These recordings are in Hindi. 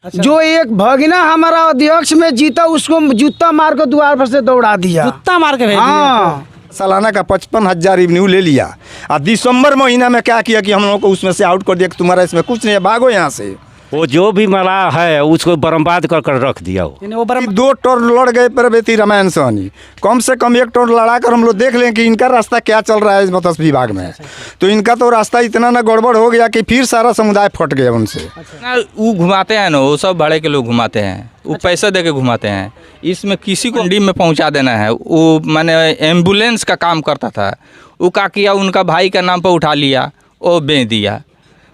अच्छा। जो एक भगना हमारा अध्यक्ष में जीता उसको जूता मार कर द्वार पर से दौड़ा दिया। जूता मार के भेज दिया। हाँ, सालाना का 55,000 रिवेन्यू ले लिया और दिसंबर महीना में क्या किया कि हम लोगों को उसमें से आउट कर दिया कि तुम्हारा इसमें कुछ नहीं है, भागो यहाँ से। वो जो भी मलाह है उसको बर्बाद कर कर रख दिया वो। यानी वो बराबर 2 टोर लड़ गए पर बेटी रामायण सहनी, कम से कम 1 टोर लड़ा कर हम लोग देख लें कि इनका रास्ता क्या चल रहा है इस मत्स्य विभाग में। तो इनका तो रास्ता इतना ना गड़बड़ हो गया कि फिर सारा समुदाय फट गया उनसे। वो घुमाते हैं ना, वो सब भाड़े के लोग घुमाते हैं, वो पैसा दे के घुमाते हैं। इसमें किसी को मंडी में पहुंचा देना है, वो मैंने एम्बुलेंस का काम करता था, वो क्या किया उनका भाई का नाम पर उठा लिया, वो बेच दिया।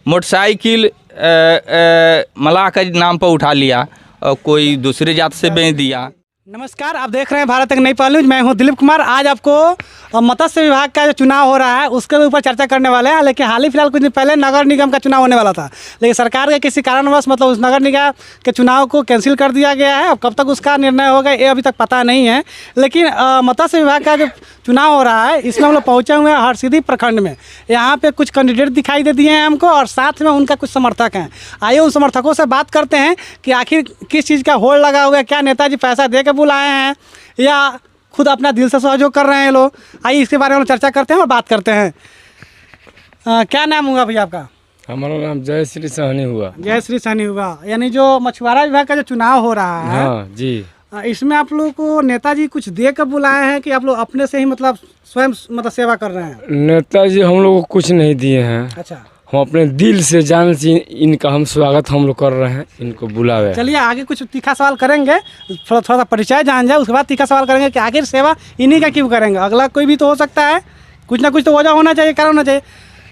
मोटरसाइकिल मलाह का नाम पर उठा लिया और कोई दूसरे जात से बेच दिया। नमस्कार, आप देख रहे हैं भारत एक नई पहल न्यूज। मैं हूं दिलीप कुमार। आज आपको मत्स्य विभाग का जो चुनाव हो रहा है उसके ऊपर चर्चा करने वाले हैं। लेकिन हाल ही फिलहाल कुछ दिन पहले नगर निगम का चुनाव होने वाला था, लेकिन सरकार के किसी कारणवश मतलब उस नगर निगम के चुनाव को कैंसिल कर दिया गया है। अब कब तक उसका निर्णय होगा ये अभी तक पता नहीं है। लेकिन मत्स्य विभाग का जो चुनाव हो रहा है इसमें हम लोग पहुँचे हुए हैं हरसिद्धि प्रखंड में। यहाँ पर कुछ कैंडिडेट दिखाई दे दिए हैं हमको और साथ में उनका कुछ समर्थक हैं। आइए उन समर्थकों से बात करते हैं कि आखिर किस चीज़ का होड़ लगा हुआ है, क्या नेताजी पैसा दे के बुलाए हैं या खुद अपना दिल से सहयोग कर रहे हैं लोग। आइए इसके बारे में चर्चा करते हैं और बात करते हैं। क्या नाम हुआ भैया आपका? हमारा नाम जय श्री सहनी हुआ। जय श्री सहनी हुआ। यानी जो मछुआरा विभाग का जो चुनाव हो रहा है, हाँ जी, इसमें आप लोग को नेताजी कुछ दे कर बुलाए हैं कि आप लोग अपने से ही मतलब स्वयं मतलब सेवा कर रहे हैं? नेताजी हम लोग को कुछ नहीं दिए हैं। अच्छा, हम अपने दिल से जान से इनका हम स्वागत हम लोग कर रहे हैं, इनको बुलावे। चलिए आगे कुछ तीखा सवाल करेंगे, थोड़ा सा परिचय जान जाए, उसके बाद तीखा सवाल करेंगे कि आखिर सेवा इन्हीं का क्यों करेंगे। अगला कोई भी तो हो सकता है, कुछ ना कुछ तो वजह होना चाहिए, कारण होना चाहिए।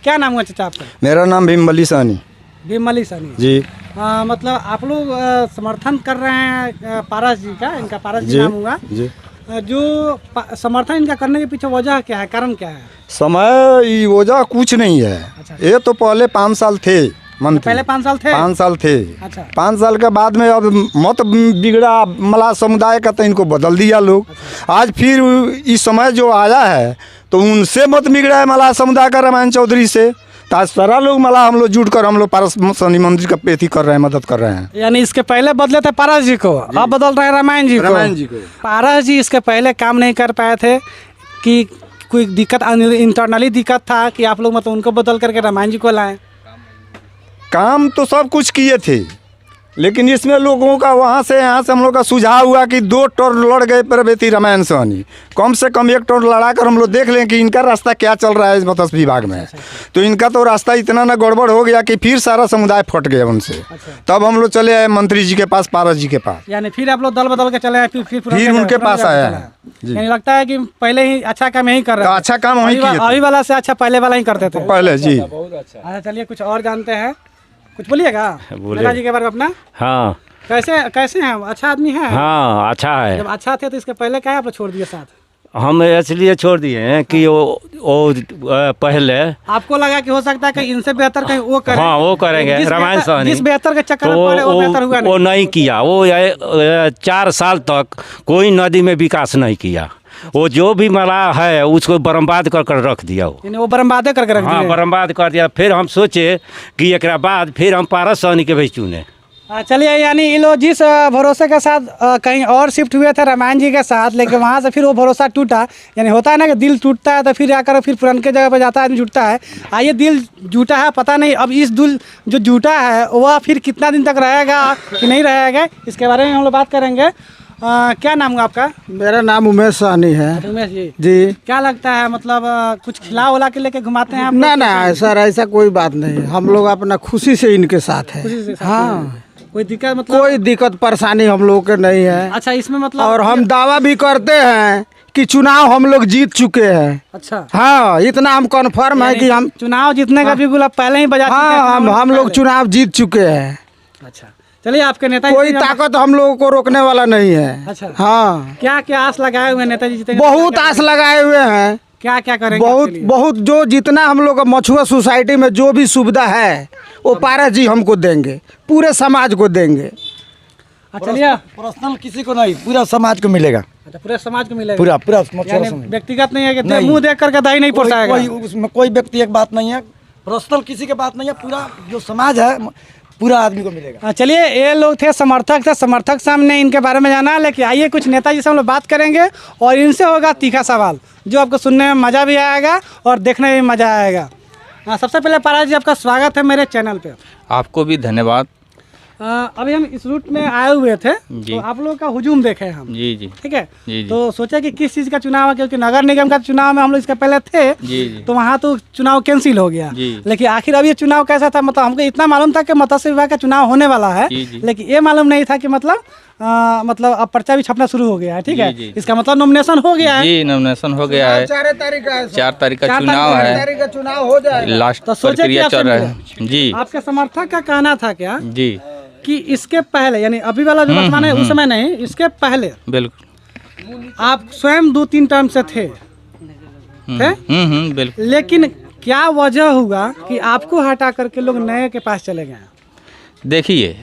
क्या नाम हुआ चाचा आपका? मेरा नाम भीमबली सहनी भीमबली सहनी जी। मतलब आप लोग समर्थन कर रहे हैं पारस जी का, इनका पारस जी नाम हुआ जी। जो समर्थन इनका करने के पीछे वजह क्या है, कारण क्या है? समय वजह कुछ नहीं है। अच्छा। ये तो पहले 5 साल थे मंत्री, पहले 5 साल थे। 5 साल थे। अच्छा। 5 साल के बाद में अब मत बिगड़ा मलाह समुदाय का, तो इनको बदल दिया लोग। आज फिर इस समय जो आया है तो उनसे मत बिगड़ा है मलाह समुदाय का, रामायण चौधरी से। तो आज सारा लोग मलाह हम लोग जुट कर हम लोग पारस शनि मंदिर का पेथी कर रहे हैं, मदद कर रहे हैं। यानी इसके पहले बदले थे पारस जी को, अब बदल रहे हैं रामायण जी को। रामायण जी को। पारस जी इसके पहले काम नहीं कर पाए थे कि कोई दिक्कत इंटरनली दिक्कत था कि आप लोग मतलब उनको बदल करके रामायण जी को लाएं? काम तो सब कुछ किए थे, लेकिन इसमें लोगों का वहाँ से यहाँ से हम लोग का सुझाव हुआ कि 2 टोर लड़ गए पर बेटी रामायण सहनी, कम से कम 1 टोर लड़ा कर हम लोग देख लें कि इनका रास्ता क्या चल रहा है इस मत्स्य विभाग में। तो इनका तो रास्ता इतना ना गड़बड़ हो गया कि फिर सारा समुदाय फट गया उनसे। तब हम लोग चले आए मंत्री जी के पास, पारस जी के पास। यानी फिर आप लोग दल बदल के चले आए, फिर उनके पास आया है। यानी लगता है कि पहले ही अच्छा काम यही कर रहे थे। अच्छा काम वही किए थे। अभी वाला से अच्छा पहले वाला ही करते थे पहले जी। अच्छा, चलिए कुछ और जानते हैं, कुछ बोलिएगा नेताजी के बारे में अपना। हाँ कैसे हैं? अच्छा आदमी है? हाँ अच्छा है। जब अच्छा थे तो इसके पहले क्या आप लोग छोड़ दिए साथ? हम इसलिए छोड़ दिए हैं कि वो पहले आपको लगा कि हो सकता है कि इनसे बेहतर कहीं वो करें। हाँ वो करेंगे रामायण सहनी, जिस बेहतर के चक्कर तो में पड़े वो बेहतर हुआ वो नहीं किया। वो 4 साल तक कोई नदी में विकास नहीं किया। वो जो भी मलाह है उसको बर्बाद कर कर रख दिया वो बर्बाद करके रख हाँ दिए। बर्बाद कर दिया। फिर हम सोचे कि एक बाद फिर हम पारस सहनी के भी चुने। चलिए, यानी ये लोग जिस भरोसे के साथ कहीं और शिफ्ट हुए थे रामायण जी के साथ, लेकिन वहाँ से फिर वो भरोसा टूटा। यानी होता है ना कि दिल टूटता है तो फिर आकर फिर पुराने के जगह पर जाता है, आदमी जुटता है। आइए दिल जुटा है, पता नहीं अब इस दिल जो जुटा है वह फिर कितना दिन तक रहेगा कि नहीं रहेगा, इसके बारे में हम लोग बात करेंगे। क्या नाम है आपका? मेरा नाम उमेश सहनी है। उमेश जी जी। क्या लगता है मतलब कुछ खिला उला के लेके घुमाते हैं आप? ना सर, ऐसा कोई बात नहीं। हम लोग अपना खुशी से इनके साथ है। हाँ, कोई दिक्कत मतलब कोई दिक्कत परेशानी हम लोग के नहीं है। अच्छा, इसमें मतलब और हम दावा भी करते हैं कि चुनाव हम लोग जीत चुके हैं। अच्छा, हाँ, इतना हम कन्फर्म है कि हम चुनाव जीतने का भी गुलाब पहले ही बजा चुके हैं। हाँ, हम लोग चुनाव जीत चुके हैं। अच्छा, चलिए आपके नेता कोई ताकत हम लोगों को रोकने वाला नहीं है। अच्छा, हाँ, क्या क्या आस लगाए हुए हैं नेताजी जीतेंगे? बहुत आस लगाए हुए हैं। क्या क्या करेंगे? बहुत जो जितना हम लोग मछुआ सोसाइटी में जो भी सुविधा है वो पारस जी हमको देंगे, पूरे समाज को देंगे। चलिए, पर्सनल किसी को नहीं, पूरा समाज को मिलेगा। अच्छा, पूरे समाज को मिलेगा। पूरा यानी व्यक्तिगत नहीं है कि मुंह देख करके दही नहीं पड़ता है। उसमें कोई व्यक्ति एक बात नहीं है, पर्सनल किसी के बात नहीं है। पूरा जो समाज है पूरा आदमी को मिलेगा। चलिए, ये लोग थे समर्थक से हमने इनके बारे में जाना, लेकिन आइए कुछ नेताजी से हम लोग बात करेंगे और इनसे होगा तीखा सवाल जो आपको सुनने में मज़ा भी आएगा और देखने में मज़ा आएगा। सबसे पहले पारा जी, आपका स्वागत है मेरे चैनल पे। आपको भी धन्यवाद। अभी हम इस रूट में आए हुए थे जी। तो आप लोगों का हुजूम देखे हम। जी जी ठीक है। जी। तो सोचा कि किस चीज़ का चुनाव है, क्योंकि नगर निगम का चुनाव में हम लोग इसके पहले थे जी। तो वहाँ तो चुनाव कैंसिल हो गया। जी। लेकिन आखिर अब ये चुनाव कैसा था, मतलब हमको इतना मालूम था कि मत्स्य विभाग का चुनाव होने वाला है। जी। लेकिन ये मालूम नहीं था कि मतलब अब पर्चा भी छपना शुरू हो गया है। ठीक जी, है। जी। इसका मतलब नॉमिनेशन हो गया है। जी, नॉमिनेशन हो गया है। 4 तारीख का है सर। 4 तारीख का 4 चुनाव तारीख है। तारीख का चुनाव हो जाएगा। लास्ट तो सोचे कि प्रक्रिया आपसे चल रहा मिले। है। जी आपके समर्थक का कहना था क्या जी, कि इसके पहले, यानी अभी वाला जो वर्तमान है उस समय नहीं, इसके पहले बिल्कुल। आप स्वयं 2-3 टर्म से थे, बिल्कुल। लेकिन क्या वजह हुआ कि आपको हटा करके लोग नए के पास चले गए? देखिए,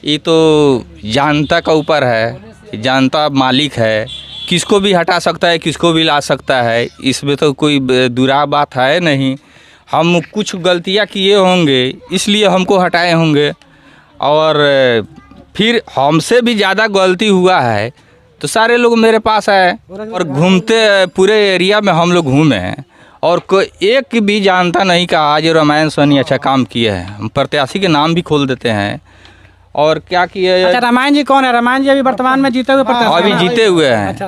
ये तो जनता का ऊपर है, जनता मालिक है, किसको भी हटा सकता है, किसको भी ला सकता है, इसमें तो कोई दुरा बात है नहीं। हम कुछ गलतियां किए होंगे इसलिए हमको हटाए होंगे, और फिर हमसे भी ज़्यादा गलती हुआ है तो सारे लोग मेरे पास आए और घूमते पूरे एरिया में हम लोग घूमे हैं, और कोई एक भी जानता नहीं कि आज रामायण सोनी अच्छा काम किए हैं। हम प्रत्याशी के नाम भी खोल देते हैं। और क्या किए? अच्छा, रामायण जी कौन है? रामायण जी अभी वर्तमान में जीते हुए प्रत्याशी अभी हैं। जीते हुए हैं। अच्छा।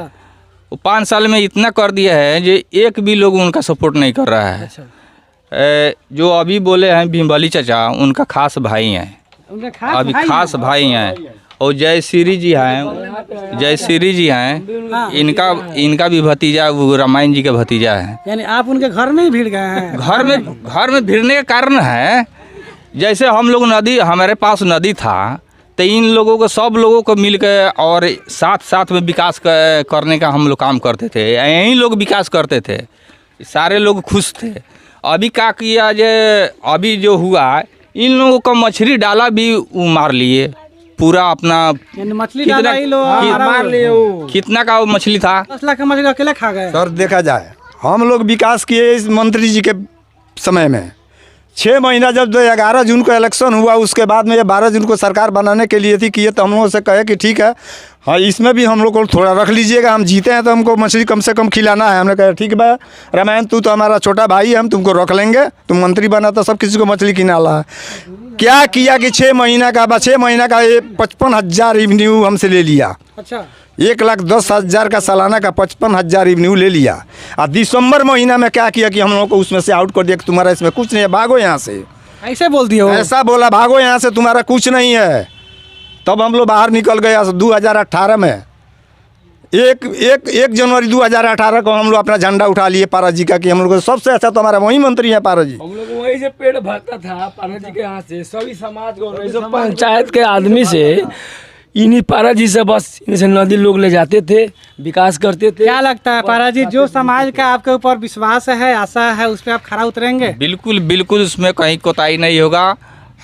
वो 5 साल में इतना कर दिया है जो एक भी लोग उनका सपोर्ट नहीं कर रहा है। जो अभी बोले हैं भीमबली चाचा, उनका खास भाई हैं, उनके खास अभी भाई खास हैं। भाई हैं। और जय श्री जी हैं, इनका भी भतीजा, वो रामायण जी का भतीजा है। यानी आप उनके घर में ही भीड़ गए हैं? घर में भिड़ने का कारण है, जैसे हम लोग नदी, हमारे पास नदी था तो इन लोगों को, सब लोगों को मिल के और साथ में विकास करने का हम लोग काम करते थे। यही लोग विकास करते थे, सारे लोग खुश थे। अभी क्या किया, अभी जो हुआ, इन लोगों का मछली डाला भी वो मार लिए पूरा अपना। यानी मछली डाला ही लोग मार लिए वो। कितना का वो मछली था? 10 लाख का मछली अकेले खा गए। सर देखा जाए, हम लोग विकास किए इस मंत्री जी के समय में। 6 महीना जब 11 जून को इलेक्शन हुआ, उसके बाद में ये 12 जून को सरकार बनाने के लिए थी किए, तो हम लोगों से कहे कि ठीक है, हाँ इसमें भी हम लोग को थोड़ा रख लीजिएगा, हम जीते हैं तो हमको मछली कम से कम खिलाना है। हमने कहा ठीक है भाई रामायण, तू तो हमारा छोटा भाई है, हम तुमको रख लेंगे, तुम मंत्री बना तो सब किसी को मछली खिलाना है। क्या किया कि 6 महीना का 55,000 रेवेन्यू हमसे ले लिया। अच्छा। 1,10,000 का सालाना का 55,000 रेवेन्यू ले लिया। और दिसंबर महीना में क्या किया कि हम लोगों को उसमें से आउट कर दिया कि तुम्हारा इसमें कुछ नहीं है, भागो यहाँ से। ऐसे बोल दिए वो? ऐसा बोला, भागो यहाँ से, तुम्हारा कुछ नहीं है। तब हम लोग बाहर निकल गए 2018 में। 1 जनवरी 2018 को हम लोग अपना झंडा उठा लिए पारा जी का, कि हम लोग सबसे अच्छा तो हमारा वही मंत्री है पारा जी। हम लोग वहीं से पेड़ भरता था पारा जी के यहाँ से, सभी समाज को, पंचायत के आदमी से, इन्हीं पारा जी से, बस इन्हीं से नदी लोग ले जाते थे, विकास करते थे। क्या लगता है पारा जी, जो समाज का आपके ऊपर विश्वास है, आशा है, उस पर आप खरा उतरेंगे? बिल्कुल उसमें कहीं कोताही नहीं होगा।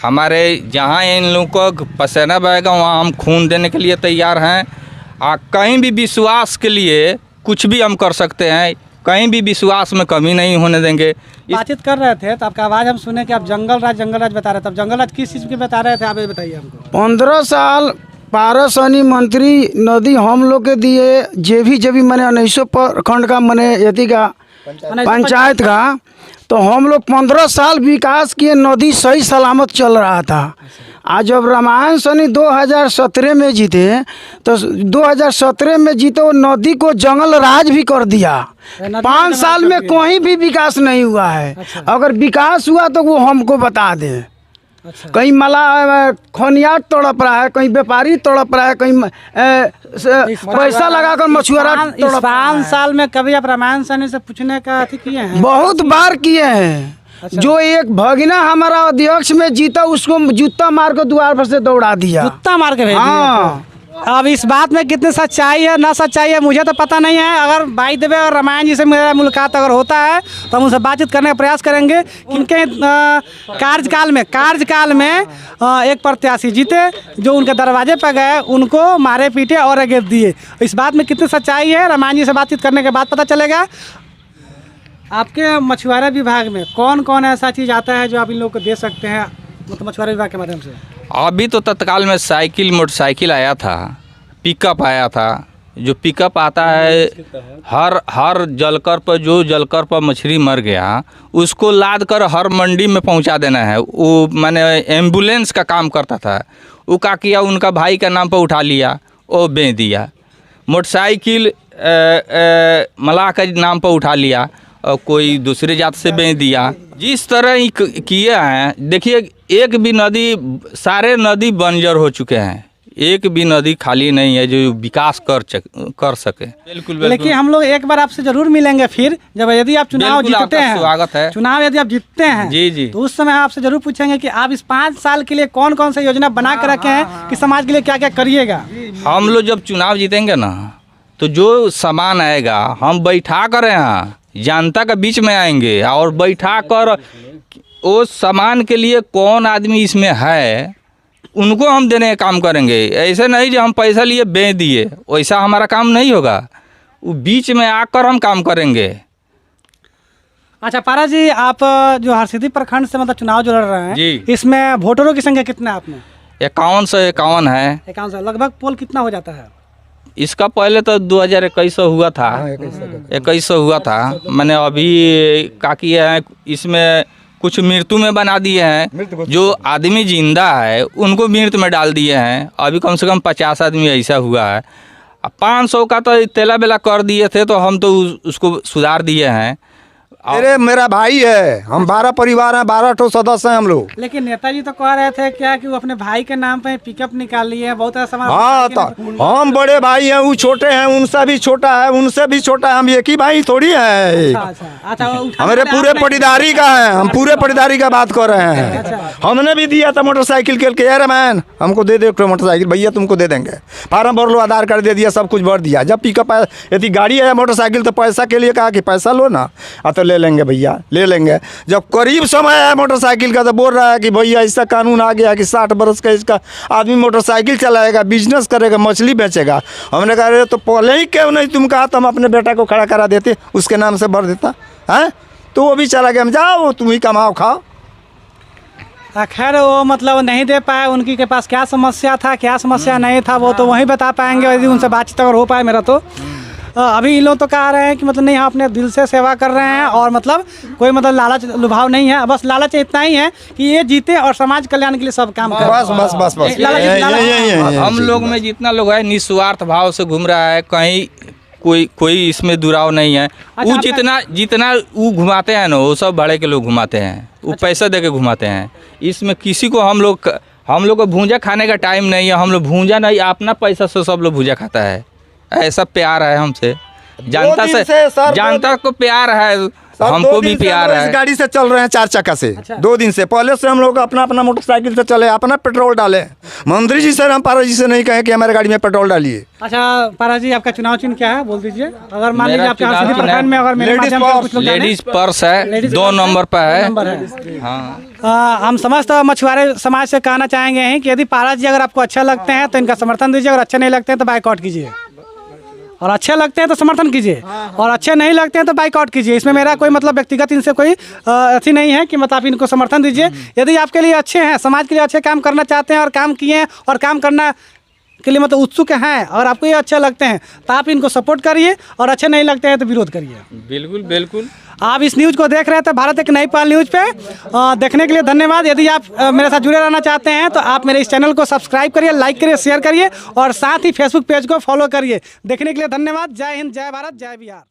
हमारे जहाँ इन लोगों को पसीना बहेगा वहाँ हम खून देने के लिए तैयार हैं। कहीं भी विश्वास के लिए कुछ भी हम कर सकते हैं, कहीं भी विश्वास में कमी नहीं होने देंगे। बातचीत कर रहे थे तो आपका आवाज़ हम सुने कि आप जंगल राज बता रहे थे। अब जंगल राज किस चीज़ के बता रहे थे, आप ये बताइए हमको। 15 साल पारा सोनी मंत्री नदी हम लोग के दिए, जे भी मैंने 1900 प्रखंड का मैंने यति का पंचायत का, तो हम लोग 15 साल विकास किए, नदी सही सलामत चल रहा था। आज जब रामायण सोनी 2017 में जीते, तो 2017 में जीते वो नदी को जंगल राज भी कर दिया। 5 साल में कोई भी विकास नहीं हुआ है। अगर विकास हुआ तो वो हमको बता दें। कहीं मला खनियार तड़प रहा है, कहीं व्यापारी तड़प रहा है, कहीं पैसा लगाकर मछुआरा इस 5 साल में कभी आप रामायण सोनी से पूछने का अथी किए हैं? बहुत बार किए हैं। जो एक भगना हमारा अध्यक्ष में जीता, उसको जूता मार कर द्वार पर से दौड़ा दिया। जूता मार के भेज दिया? हाँ। अब इस बात में कितनी सच्चाई है ना सच्चाई है मुझे तो पता नहीं है। अगर बाई देवे और रामायण जी से मेरा मुलाकात अगर होता है तो हम उनसे बातचीत करने का प्रयास करेंगे। इनके कार्यकाल में एक प्रत्याशी जीते, जो उनके दरवाजे पर गए उनको मारे पीटे और आगे दिए। इस बात में कितनी सच्चाई है रामायण जी से बातचीत करने के बाद पता चलेगा। आपके मछुआरा विभाग में कौन कौन ऐसा चीज़ आता है जो आप इन लोगों को दे सकते हैं मतलब मछुआरा विभाग के माध्यम से? अभी तो तत्काल में साइकिल मोटरसाइकिल आया था, पिकअप आया था। जो पिकअप आता है हर जलकर पर, जो जलकर पर मछली मर गया उसको लाद कर हर मंडी में पहुंचा देना है। वो माने एम्बुलेंस का काम करता था। वो क्या किया, उनका भाई का नाम पर उठा लिया और बेच दिया। मोटरसाइकिल मलाह का नाम पर उठा लिया और कोई दूसरे जात से बेच दिया। जिस तरह ही किए हैं, देखिए एक भी नदी, सारे नदी बंजर हो चुके हैं। एक भी नदी खाली नहीं है जो विकास कर सके। बिल्कुल लेकिन हम लोग एक बार आपसे जरूर मिलेंगे फिर, जब यदि आप चुनाव जीतते हैं, स्वागत है। चुनाव यदि आप जीतते हैं जी तो उस समय आपसे जरूर पूछेंगे कि आप इस 5 साल के लिए कौन कौन सी योजना बना कर रखे हैं कि समाज के लिए क्या क्या करिएगा। हम लोग जब चुनाव जीतेंगे ना, तो जो सामान आएगा हम बैठा कर यहाँ जनता के बीच में आएंगे और बैठा कर उस सामान के लिए कौन आदमी इसमें है उनको हम देने का काम करेंगे। ऐसे नहीं जो हम पैसा लिए बेच दिए, वैसा हमारा काम नहीं होगा। वो बीच में आकर हम काम करेंगे। अच्छा पारा जी, आप जो हरसिद्धि प्रखंड से मतलब चुनाव जो लड़ रहे हैं जी, इसमें वोटरों की संख्या कितना है आप में? 51 है। 51 लगभग पोल कितना हो जाता है? इसका पहले तो 2021 हुआ था, 21 हुआ था। मैंने अभी क्या किया है, इसमें कुछ मृत्यु में बना दिए हैं। जो आदमी जिंदा है उनको मृत्यु में डाल दिए हैं। अभी कम से कम 50 आदमी ऐसा हुआ है। 500 का तो तेला बेला कर दिए थे, तो हम तो उसको सुधार दिए हैं। अरे मेरा भाई है, हम 12 परिवार हैं, 12 ठो सदस्य हैं हम लोग। लेकिन नेताजी तो कह रहे थे क्या कि वो अपने भाई के नाम पे पिकअप निकाल लिए है, बहुत सारा हाँ, तो हम बड़े भाई हैं, वो छोटे हैं, उनसे भी छोटा है, उनसे भी छोटा है। हम एक ही भाई थोड़ी है। अच्छा, हमारे पूरे पटीदारी का है, हम पूरे पटीदारी का बात कर रहे हैं। हमने भी दिया था मोटरसाइकिल के यार मैन हमको दे दे मोटरसाइकिल, भैया तुमको दे देंगे। फार्म भर लो, आधार कार्ड दे दिया, सब कुछ भर दिया। जब पिकअप आया, यदि गाड़ी है मोटरसाइकिल, तो पैसा के लिए कहा कि पैसा लो ना, तो ले लेंगे भैया, ले लेंगे। जब करीब समय है मोटरसाइकिल का, तो बोल रहा है कि भैया इसका कानून आ गया कि 60 बरस का इसका आदमी मोटरसाइकिल चलाएगा, बिजनेस करेगा, मछली बेचेगा। हमने कहा अरे तो पहले ही क्यों नहीं तुम कहा, तो हम अपने बेटा को खड़ा करा देते, उसके नाम से भर देता है। तो वो भी चला गया, हम जाओ तुम ही कमाओ खाओ। खैर वो मतलब नहीं दे पाए, उनकी के पास क्या समस्या था क्या समस्या नहीं था वो तो वहीं बता पाएंगे यदि उनसे बातचीत अगर हो पाए मेरा तो। अभी इन लोग तो कह रहे हैं कि मतलब नहीं, हम अपने दिल से सेवा कर रहे हैं और मतलब कोई मतलब लालच लुभाव नहीं है। बस लालच इतना ही है कि ये जीते और समाज कल्याण के लिए सब काम करे। बस बस बस बस हम लोग में जितना लोग है निस्वार्थ भाव से घूम रहा है, कहीं कोई इसमें दुराव नहीं है। वो जितना वो घुमाते हैं ना, वो सब बड़े के लोग घुमाते हैं, वो पैसा दे के घुमाते हैं। इसमें किसी को हम लोग को भूंजा खाने का टाइम नहीं है। हम लोग भूंजा नहीं, अपना पैसा से सब लोग भूंजा खाता है। ऐसा प्यार है हमसे, जनता को प्यार है, हमको भी प्यार है। इस गाड़ी से चल रहे हैं 4 चक्का से। 2 दिन से पहले से हम लोग अपना अपना मोटरसाइकिल से चले, अपना पेट्रोल डाले। मंत्री जी से, हम पारा जी से नहीं कहें कि हमारे गाड़ी में पेट्रोल डालिए। अच्छा पारा जी, आपका चुनाव चिन्ह क्या है बोल दीजिए। अगर मान लीजिए आपके हरसिद्धि प्रखंड में अगर मेरे माध्यम से कुछ लोग लेडीज पर्स है, 2 नंबर पर है। हाँ, हम समस्त मछुआरे समाज से कहना चाहेंगे कि यदि पारा जी अगर आपको अच्छा लगते हैं तो इनका समर्थन दीजिए, और अच्छे नहीं लगते हैं तो बाइकआउट कीजिए। और अच्छे लगते हैं तो समर्थन कीजिए, और अच्छे नहीं लगते हैं तो बाइकआउट कीजिए। इसमें मेरा कोई मतलब व्यक्तिगत इनसे कोई अथी नहीं है कि मतलब आप इनको समर्थन दीजिए। यदि आपके लिए अच्छे हैं, समाज के लिए अच्छे काम करना चाहते हैं और काम किए हैं और काम करना के लिए मतलब उत्सुक हैं और आपको ये अच्छे लगते हैं तो आप इनको सपोर्ट करिए, और अच्छे नहीं लगते हैं तो विरोध करिए। बिल्कुल बिल्कुल। आप इस न्यूज़ को देख रहे थे भारत एक नई पहल न्यूज़ पे। देखने के लिए धन्यवाद। यदि आप मेरे साथ जुड़े रहना चाहते हैं तो आप मेरे इस चैनल को सब्सक्राइब करिए, लाइक करिए, शेयर करिए और साथ ही फेसबुक पेज को फॉलो करिए। देखने के लिए धन्यवाद। जय हिंद, जय भारत, जय बिहार।